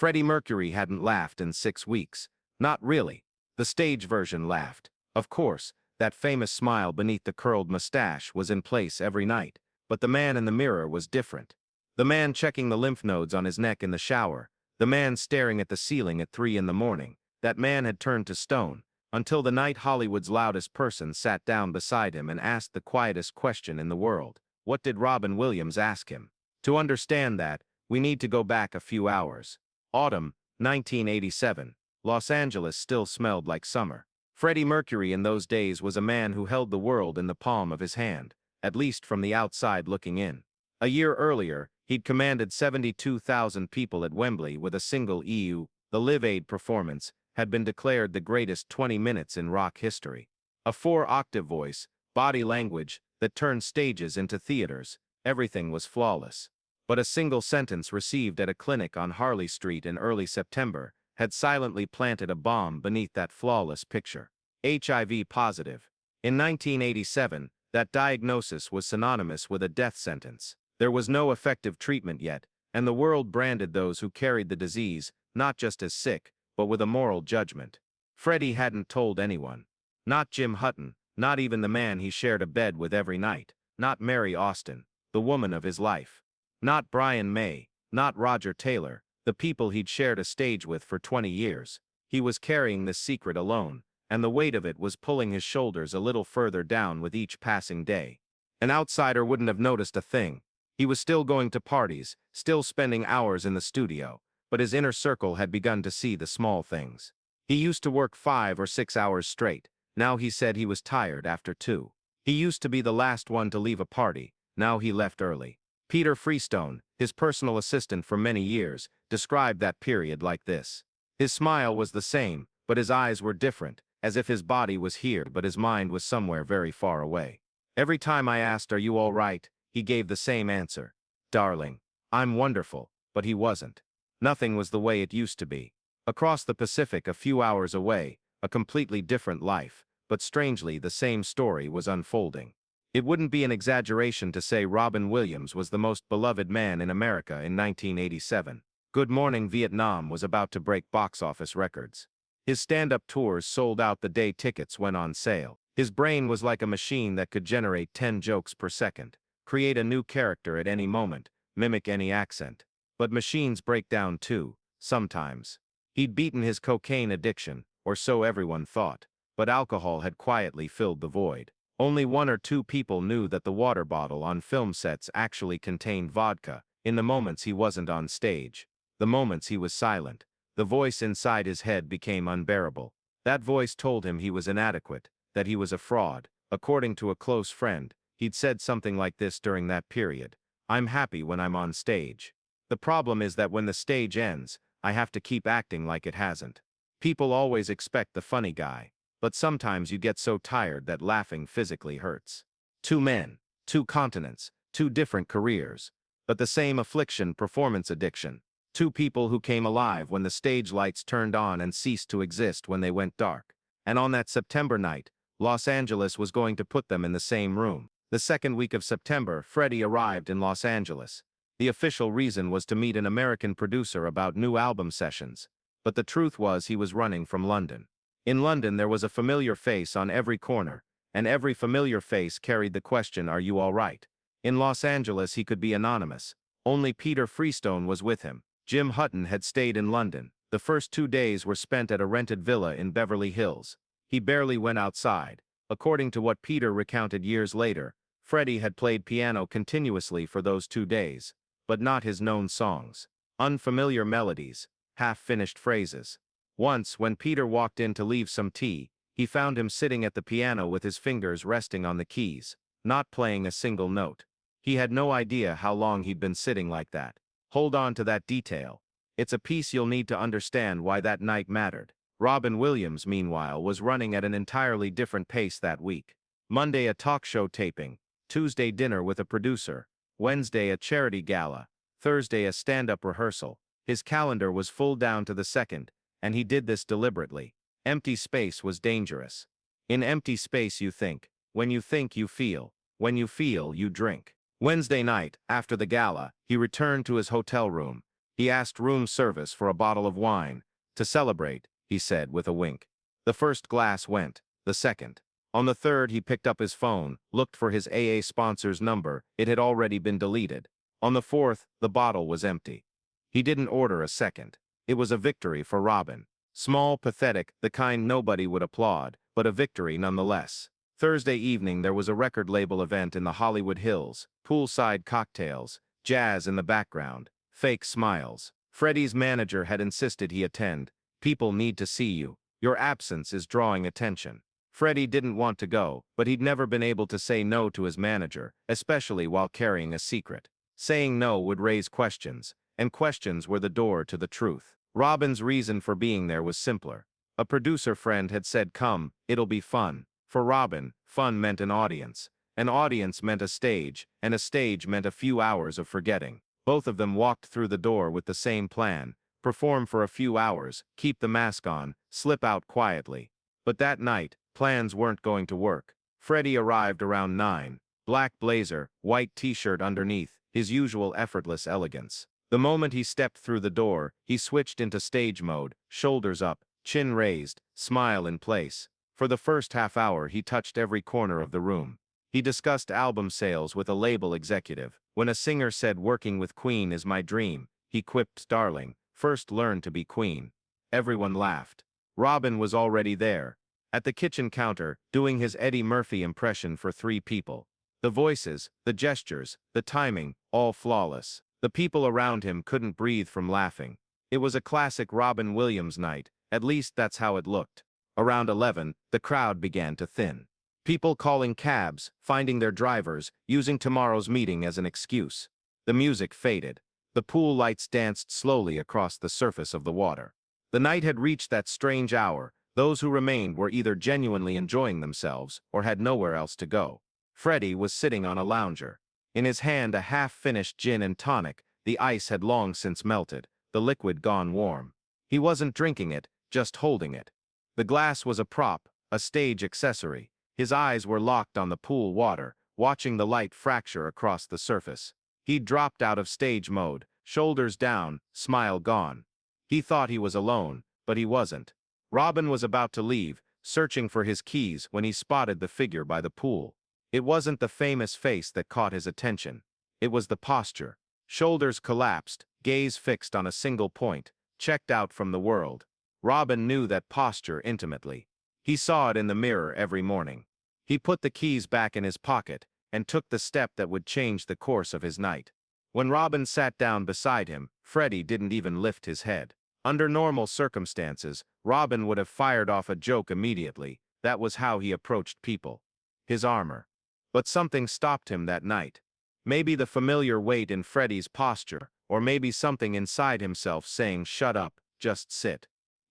Freddie Mercury hadn't laughed in 6 weeks. Not really. The stage version laughed. Of course, that famous smile beneath the curled mustache was in place every night, but the man in the mirror was different. The man checking the lymph nodes on his neck in the shower, the man staring at the ceiling at 3 in the morning, that man had turned to stone, until the night Hollywood's loudest person sat down beside him and asked the quietest question in the world. What did Robin Williams ask him? To understand that, we need to go back a few hours. Autumn, 1987. Los Angeles still smelled like summer. Freddie Mercury in those days was a man who held the world in the palm of his hand, at least from the outside looking in. A year earlier, he'd commanded 72,000 people at Wembley with a single EU. The Live Aid performance had been declared the greatest 20 minutes in rock history. A four-octave voice, body language that turned stages into theaters. Everything was flawless. But a single sentence received at a clinic on Harley Street in early September had silently planted a bomb beneath that flawless picture. HIV positive. In 1987, that diagnosis was synonymous with a death sentence. There was no effective treatment yet, and the world branded those who carried the disease not just as sick, but with a moral judgment. Freddie hadn't told anyone. Not Jim Hutton, not even the man he shared a bed with every night, not Mary Austin, the woman of his life. Not Brian May, not Roger Taylor, the people he'd shared a stage with for 20 years. He was carrying this secret alone, and the weight of it was pulling his shoulders a little further down with each passing day. An outsider wouldn't have noticed a thing. He was still going to parties, still spending hours in the studio, but his inner circle had begun to see the small things. He used to work 5 or 6 hours straight. Now he said he was tired after 2. He used to be the last one to leave a party. Now he left early. Peter Freestone, his personal assistant for many years, described that period like this. His smile was the same, but his eyes were different, as if his body was here but his mind was somewhere very far away. Every time I asked, "Are you all right?" he gave the same answer. "Darling, I'm wonderful," but he wasn't. Nothing was the way it used to be. Across the Pacific a few hours away, a completely different life, but strangely the same story was unfolding. It wouldn't be an exaggeration to say Robin Williams was the most beloved man in America in 1987. Good Morning Vietnam was about to break box office records. His stand-up tours sold out the day tickets went on sale. His brain was like a machine that could generate 10 jokes per second, create a new character at any moment, mimic any accent. But machines break down too, sometimes. He'd beaten his cocaine addiction, or so everyone thought, but alcohol had quietly filled the void. Only 1 or 2 people knew that the water bottle on film sets actually contained vodka. In the moments he wasn't on stage, the moments he was silent, the voice inside his head became unbearable. That voice told him he was inadequate, that he was a fraud. According to a close friend, he'd said something like this during that period: "I'm happy when I'm on stage. The problem is that when the stage ends, I have to keep acting like it hasn't. People always expect the funny guy. But sometimes you get so tired that laughing physically hurts." 2 men, 2 continents, 2 different careers, but the same affliction: performance addiction. 2 people who came alive when the stage lights turned on and ceased to exist when they went dark. And on that September night, Los Angeles was going to put them in the same room. The second week of September, Freddie arrived in Los Angeles. The official reason was to meet an American producer about new album sessions. But the truth was he was running from London. In London there was a familiar face on every corner, and every familiar face carried the question, "Are you all right?" In Los Angeles he could be anonymous. Only Peter Freestone was with him. Jim Hutton had stayed in London. The first 2 days were spent at a rented villa in Beverly Hills. He barely went outside. According to what Peter recounted years later, Freddie had played piano continuously for those 2 days, but not his known songs. Unfamiliar melodies, half-finished phrases. Once, when Peter walked in to leave some tea, he found him sitting at the piano with his fingers resting on the keys, not playing a single note. He had no idea how long he'd been sitting like that. Hold on to that detail. It's a piece you'll need to understand why that night mattered. Robin Williams, meanwhile, was running at an entirely different pace that week. Monday a talk show taping, Tuesday dinner with a producer, Wednesday a charity gala, Thursday a stand-up rehearsal. His calendar was full down to the second, and he did this deliberately. Empty space was dangerous. In empty space you think. When you think you feel. When you feel you drink. Wednesday night, after the gala, he returned to his hotel room. He asked room service for a bottle of wine. To celebrate, he said with a wink. The first glass went, the second. On the third, he picked up his phone, looked for his AA sponsor's number. It had already been deleted. On the fourth, the bottle was empty. He didn't order a second. It was a victory for Robin. Small, pathetic, the kind nobody would applaud, but a victory nonetheless. Thursday evening there was a record label event in the Hollywood Hills, poolside cocktails, jazz in the background, fake smiles. Freddie's manager had insisted he attend. People need to see you. Your absence is drawing attention. Freddie didn't want to go, but he'd never been able to say no to his manager, especially while carrying a secret. Saying no would raise questions, and questions were the door to the truth. Robin's reason for being there was simpler. A producer friend had said, "Come, it'll be fun." For Robin, fun meant an audience meant a stage, and a stage meant a few hours of forgetting. Both of them walked through the door with the same plan: perform for a few hours, keep the mask on, slip out quietly. But that night, plans weren't going to work. Freddie arrived around 9, black blazer, white t-shirt underneath, his usual effortless elegance. The moment he stepped through the door, he switched into stage mode, shoulders up, chin raised, smile in place. For the first half hour he touched every corner of the room. He discussed album sales with a label executive. When a singer said working with Queen is my dream, he quipped, "Darling, first learn to be Queen." Everyone laughed. Robin was already there, at the kitchen counter, doing his Eddie Murphy impression for 3 people. The voices, the gestures, the timing, all flawless. The people around him couldn't breathe from laughing. It was a classic Robin Williams night, at least that's how it looked. Around 11, the crowd began to thin. People calling cabs, finding their drivers, using tomorrow's meeting as an excuse. The music faded. The pool lights danced slowly across the surface of the water. The night had reached that strange hour. Those who remained were either genuinely enjoying themselves or had nowhere else to go. Freddie was sitting on a lounger. In his hand a half-finished gin and tonic. The ice had long since melted, the liquid gone warm. He wasn't drinking it, just holding it. The glass was a prop, a stage accessory. His eyes were locked on the pool water, watching the light fracture across the surface. He'd dropped out of stage mode, shoulders down, smile gone. He thought he was alone, but he wasn't. Robin was about to leave, searching for his keys when he spotted the figure by the pool. It wasn't the famous face that caught his attention. It was the posture. Shoulders collapsed, gaze fixed on a single point, checked out from the world. Robin knew that posture intimately. He saw it in the mirror every morning. He put the keys back in his pocket and took the step that would change the course of his night. When Robin sat down beside him, Freddie didn't even lift his head. Under normal circumstances, Robin would have fired off a joke immediately. That was how he approached people. His armor. But something stopped him that night. Maybe the familiar weight in Freddie's posture, or maybe something inside himself saying, "Shut up, just sit."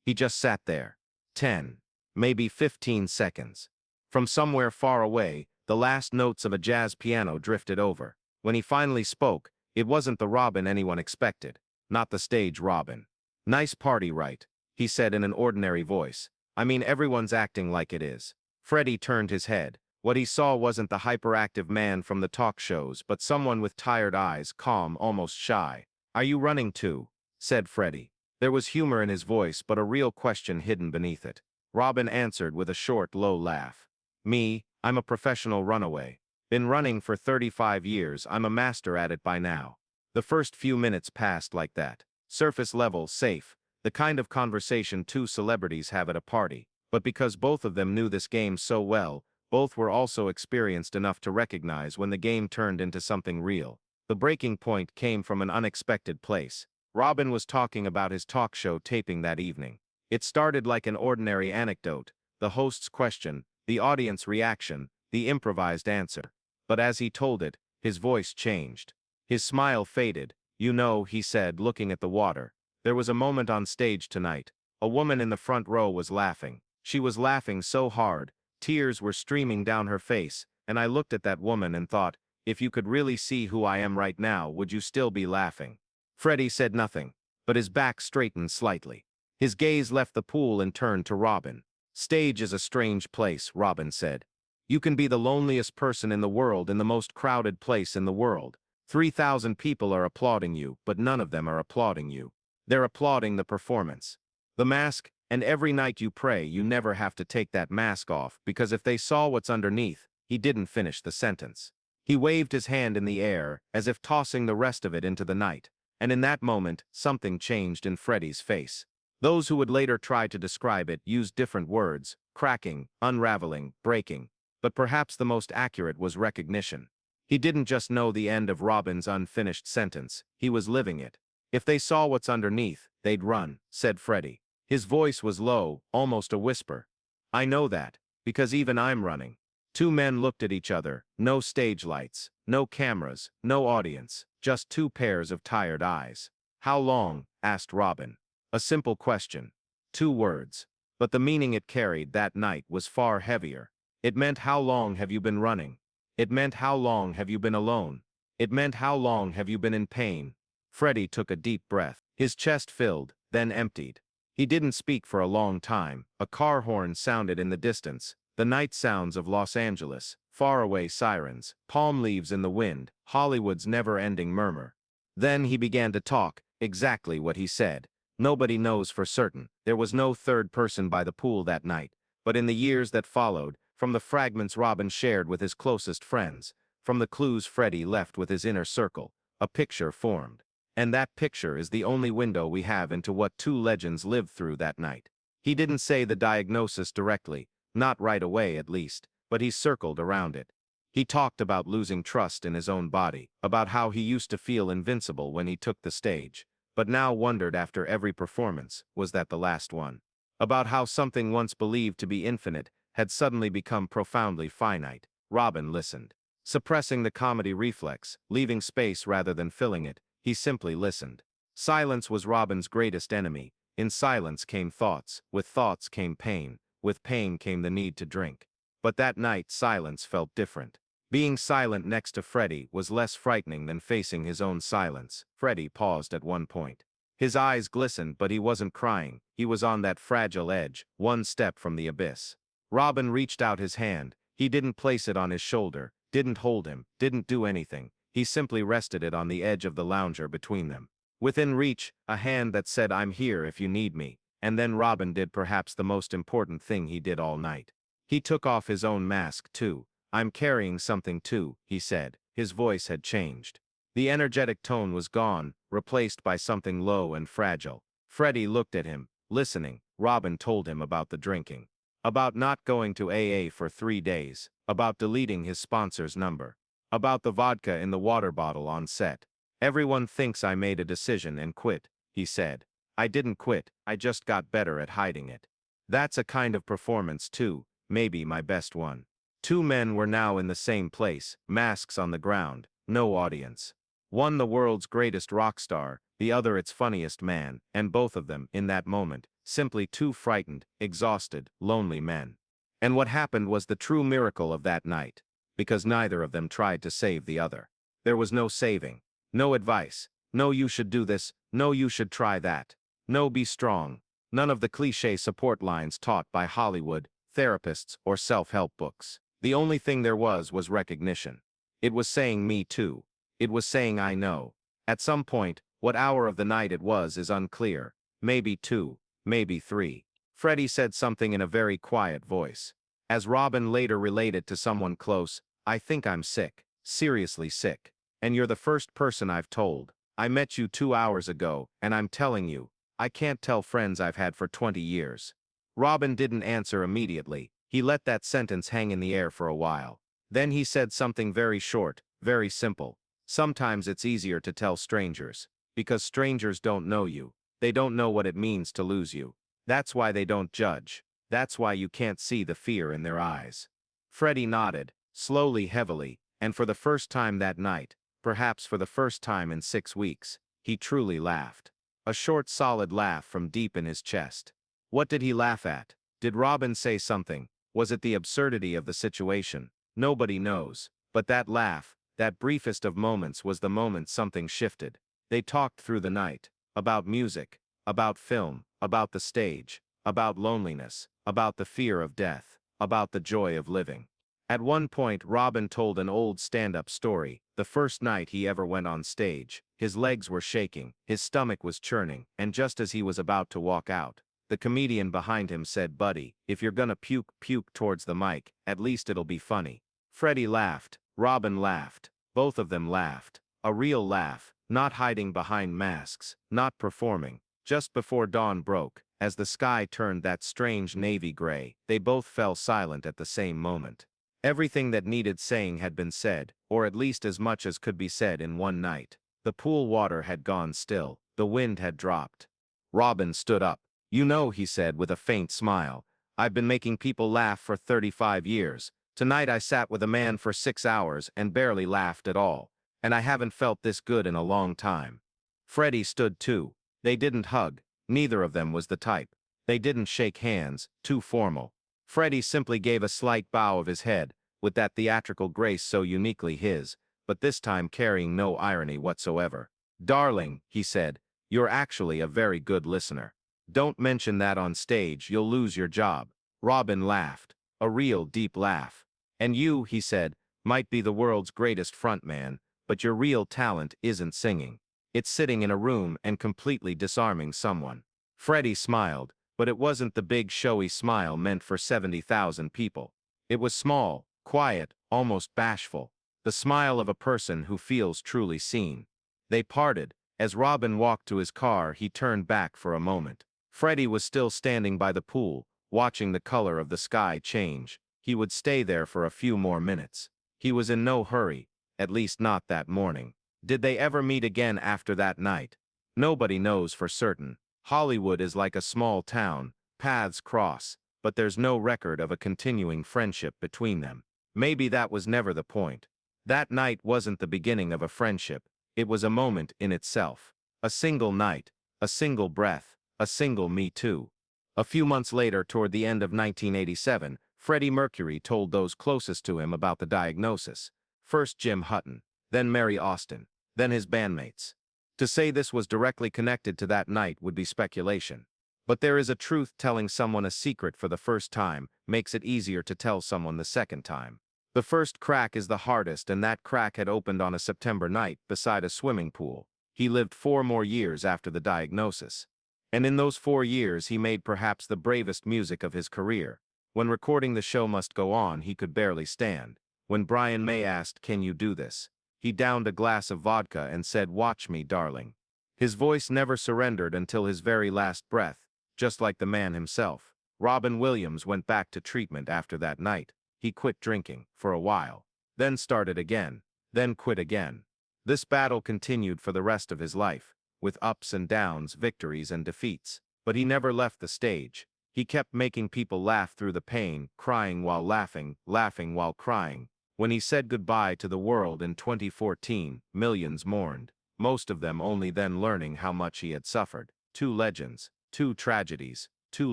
He just sat there. 10, maybe 15 seconds. From somewhere far away, the last notes of a jazz piano drifted over. When he finally spoke, it wasn't the Robin anyone expected. Not the stage Robin. "Nice party, right?" he said in an ordinary voice. "I mean, everyone's acting like it is." Freddie turned his head. What he saw wasn't the hyperactive man from the talk shows, but someone with tired eyes, calm, almost shy. "Are you running too?" said Freddie. There was humor in his voice, but a real question hidden beneath it. Robin answered with a short, low laugh. "Me, I'm a professional runaway. Been running for 35 years, I'm a master at it by now." The first few minutes passed like that. Surface level, safe, the kind of conversation 2 celebrities have at a party. But because both of them knew this game so well, both were also experienced enough to recognize when the game turned into something real. The breaking point came from an unexpected place. Robin was talking about his talk show taping that evening. It started like an ordinary anecdote, the host's question, the audience reaction, the improvised answer. But as he told it, his voice changed. His smile faded. "You know," he said, looking at the water, "there was a moment on stage tonight. A woman in the front row was laughing. She was laughing so hard, tears were streaming down her face, and I looked at that woman and thought, if you could really see who I am right now, would you still be laughing?" Freddie said nothing, but his back straightened slightly. His gaze left the pool and turned to Robin. "Stage is a strange place," Robin said. "You can be the loneliest person in the world in the most crowded place in the world. 3,000 people are applauding you, but none of them are applauding you. They're applauding the performance. The mask, and every night you pray you never have to take that mask off, because if they saw what's underneath, he didn't finish the sentence. He waved his hand in the air, as if tossing the rest of it into the night, and in that moment, something changed in Freddie's face. Those who would later try to describe it used different words: cracking, unraveling, breaking. But perhaps the most accurate was recognition. He didn't just know the end of Robin's unfinished sentence, he was living it. If they saw what's underneath, they'd run, said Freddie. His voice was low, almost a whisper. I know that, because even I'm running. Two men looked at each other, no stage lights, no cameras, no audience, just two pairs of tired eyes. How long? Asked Robin. A simple question. 2 words. But the meaning it carried that night was far heavier. It meant, how long have you been running? It meant, how long have you been alone? It meant, how long have you been in pain? Freddie took a deep breath. His chest filled, then emptied. He didn't speak for a long time. A car horn sounded in the distance. The night sounds of Los Angeles, faraway sirens, palm leaves in the wind, Hollywood's never-ending murmur. Then he began to talk, exactly what he said. Nobody knows for certain. There was no third person by the pool that night. But in the years that followed, from the fragments Robin shared with his closest friends, from the clues Freddie left with his inner circle, a picture formed. And that picture is the only window we have into what two legends lived through that night. He didn't say the diagnosis directly, not right away at least, but he circled around it. He talked about losing trust in his own body, about how he used to feel invincible when he took the stage, but now wondered after every performance, was that the last one? About how something once believed to be infinite had suddenly become profoundly finite. Robin listened. Suppressing the comedy reflex, leaving space rather than filling it, he simply listened. Silence was Robin's greatest enemy. In silence came thoughts, with thoughts came pain, with pain came the need to drink. But that night silence felt different. Being silent next to Freddie was less frightening than facing his own silence. Freddie paused at one point. His eyes glistened, but he wasn't crying. He was on that fragile edge, one step from the abyss. Robin reached out his hand. He didn't place it on his shoulder, didn't hold him, didn't do anything. He simply rested it on the edge of the lounger between them. Within reach, a hand that said, I'm here if you need me. And then Robin did perhaps the most important thing he did all night. He took off his own mask too. I'm carrying something too, he said. His voice had changed. The energetic tone was gone, replaced by something low and fragile. Freddie looked at him, listening. Robin told him about the drinking. About not going to AA for 3 days. About deleting his sponsor's number. About the vodka in the water bottle on set. Everyone thinks I made a decision and quit, he said. I didn't quit, I just got better at hiding it. That's a kind of performance too, maybe my best one. Two men were now in the same place, masks on the ground, no audience. One the world's greatest rock star, the other its funniest man, and both of them, in that moment, simply two frightened, exhausted, lonely men. And what happened was the true miracle of that night, because neither of them tried to save the other. There was no saving, no advice, no you should do this, no you should try that, no be strong, none of the cliché support lines taught by Hollywood, therapists, or self-help books. The only thing there was recognition. It was saying me too. It was saying I know. At some point, what hour of the night it was is unclear. Maybe 2, maybe 3. Freddie said something in a very quiet voice. As Robin later related to someone close, I think I'm sick, seriously sick. And you're the first person I've told. I met you 2 hours ago, and I'm telling you, I can't tell friends I've had for 20 years. Robin didn't answer immediately. He let that sentence hang in the air for a while. Then he said something very short, very simple. Sometimes it's easier to tell strangers, because strangers don't know you. They don't know what it means to lose you. That's why they don't judge. That's why you can't see the fear in their eyes. Freddie nodded, slowly, heavily, and for the first time that night, perhaps for the first time in 6 weeks, he truly laughed. A short, solid laugh from deep in his chest. What did he laugh at? Did Robin say something? Was it the absurdity of the situation? Nobody knows. But that laugh, that briefest of moments, was the moment something shifted. They talked through the night. About music. About film. About the stage. About loneliness. About the fear of death. About the joy of living. At one point, Robin told an old stand-up story, the first night he ever went on stage. His legs were shaking, his stomach was churning, and just as he was about to walk out, the comedian behind him said, "Buddy, if you're gonna puke towards the mic, at least it'll be funny." Freddie laughed, Robin laughed, both of them laughed. A real laugh, not hiding behind masks, not performing. Just before dawn broke, as the sky turned that strange navy gray, they both fell silent at the same moment. Everything that needed saying had been said, or at least as much as could be said in one night. The pool water had gone still, the wind had dropped. Robin stood up. "You know," he said with a faint smile, "I've been making people laugh for 35 years. Tonight I sat with a man for 6 hours and barely laughed at all, and I haven't felt this good in a long time." Freddie stood too. They didn't hug, neither of them was the type. They didn't shake hands, too formal. Freddie simply gave a slight bow of his head, with that theatrical grace so uniquely his, but this time carrying no irony whatsoever. "Darling," he said, "you're actually a very good listener. Don't mention that on stage, you'll lose your job." Robin laughed, a real deep laugh. "And you," he said, "might be the world's greatest frontman, but your real talent isn't singing. It's sitting in a room and completely disarming someone." Freddie smiled, but it wasn't the big showy smile meant for 70,000 people. It was small, quiet, almost bashful. The smile of a person who feels truly seen. They parted. As Robin walked to his car, he turned back for a moment. Freddie was still standing by the pool, watching the color of the sky change. He would stay there for a few more minutes. He was in no hurry, at least not that morning. Did they ever meet again after that night? Nobody knows for certain. Hollywood is like a small town, paths cross, but there's no record of a continuing friendship between them. Maybe that was never the point. That night wasn't the beginning of a friendship, it was a moment in itself. A single night, a single breath, a single me too. A few months later, toward the end of 1987, Freddie Mercury told those closest to him about the diagnosis. First Jim Hutton, then Mary Austin, then his bandmates. To say this was directly connected to that night would be speculation. But there is a truth: telling someone a secret for the first time makes it easier to tell someone the second time. The first crack is the hardest, and that crack had opened on a September night beside a swimming pool. He lived 4 more years after the diagnosis. And in those 4 years he made perhaps the bravest music of his career. When recording The Show Must Go On, he could barely stand. When Brian May asked, "Can you do this?" he downed a glass of vodka and said, "Watch me, darling." His voice never surrendered until his very last breath, just like the man himself. Robin Williams went back to treatment after that night. He quit drinking, for a while, then started again, then quit again. This battle continued for the rest of his life, with ups and downs, victories and defeats. But he never left the stage. He kept making people laugh through the pain, crying while laughing, laughing while crying. When he said goodbye to the world in 2014, millions mourned, most of them only then learning how much he had suffered. 2 legends, 2 tragedies, 2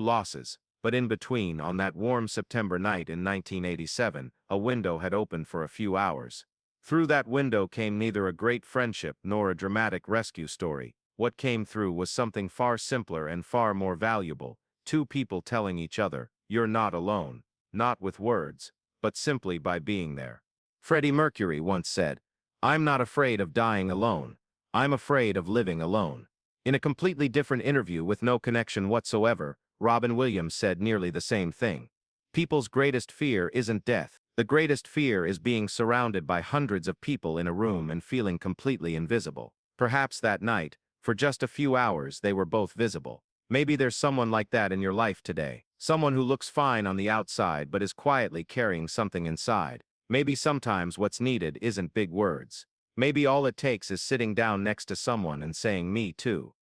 losses. But in between, on that warm September night in 1987, a window had opened for a few hours. Through that window came neither a great friendship nor a dramatic rescue story. What came through was something far simpler and far more valuable. 2 people telling each other, "You're not alone," not with words, but simply by being there. Freddie Mercury once said, "I'm not afraid of dying alone. I'm afraid of living alone." In a completely different interview with no connection whatsoever, Robin Williams said nearly the same thing. People's greatest fear isn't death. The greatest fear is being surrounded by hundreds of people in a room and feeling completely invisible. Perhaps that night, for just a few hours, they were both visible. Maybe there's someone like that in your life today. Someone who looks fine on the outside but is quietly carrying something inside. Maybe sometimes what's needed isn't big words. Maybe all it takes is sitting down next to someone and saying, "Me too."